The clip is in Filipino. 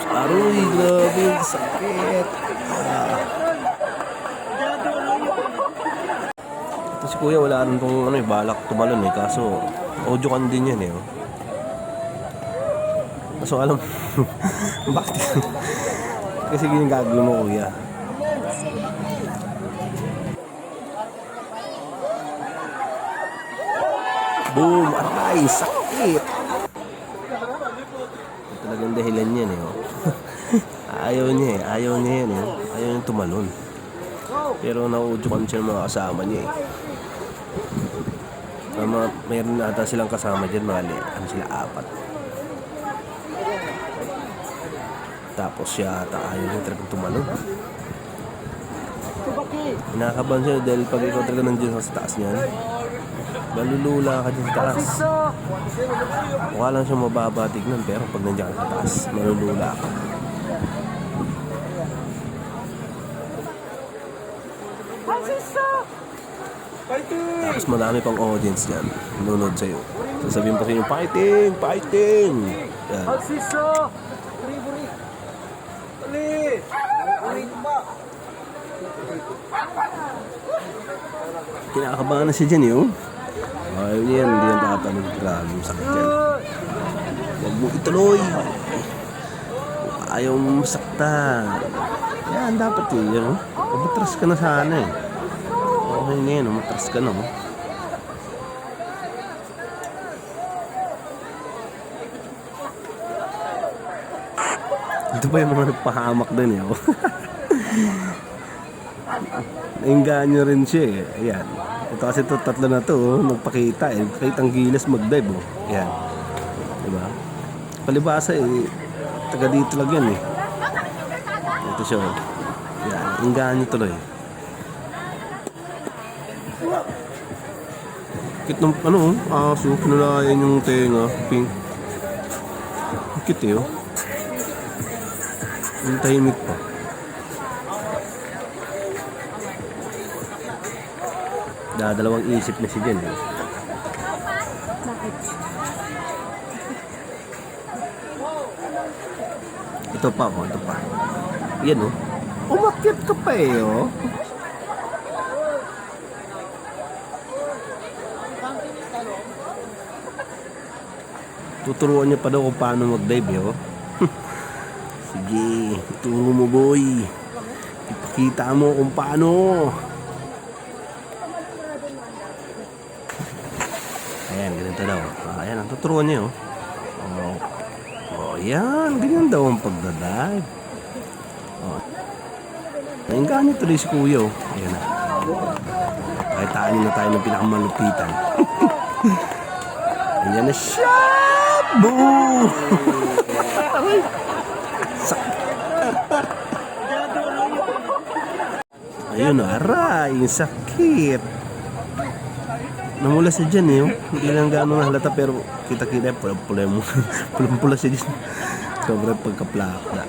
Aroy, grabe, sakit. Ito si kuya, wala rin kung balak tumalon kaso audio kan din yan oh. Kaso alam, bakit? Kasi ganyan gagawin mo kuya. Boom! Aray! Sakit! Talagang dahilan yan oh. Ayaw niya ayaw niya yan ayaw niya tumalon. Pero nauudyokan siya ng mga kasama niya mayroon na ata silang kasama dyan, sila 4. Tapos siya ata ayaw niya talagang tumalon. Kinakabahan siya dahil pag ikaw talaga nandiyan sa taas niyan, malulula ka dyan sa taas. Mukha lang siya mababa tignan, pero pag nandiyan ka sa taas, malulula ka. Tapos marami pang audience dyan, nunod sa'yo. Sasabihin pa sa inyo, fighting! Fighting! Yan. Kinakabahan na siya dyan yun. Ayaw niya yan, hindi yan tatanong. Grabe yung sakit yan. Huwag mo ituloy. Ayaw mo masaktan. Yan, dapat yun. Umatras ka na sana Okay na yan, umatras ka na Ito pa yung mga nagpahamak din Nainganyo rin siya Ayan. Ito kasi tatlo na to nagpakita Pakitang gilas mag-dive Ayan. Diba? Palibasa taga dito lang yan Ito siya Ayan. Inganyo tuloy. Kit ng aso, pinulayan yung tenga, pink. Kit Yung tahimik pa. Dalawang isip na si Jen Bakit? Ito pa Yan umakyat ka pa Tuturuan niya pa daw kung paano mag-dive Sige, turo mo boy. Ipakita mo kung paano. Ayan, ganito daw. Ayan, ang tuturuan niya yan, ganyan daw ang pagdadive. Nainganyo tuloy si kuya Ayan na. Kahit taanin na tayo ng pinakamalupitan. Ayan na siya. Boo! Ayun aray, sakit. Namula siya dyan Hindi lang gano'ng halata pero kita-kita pulang-pula siya dyan. Sobrang pagkaplaka.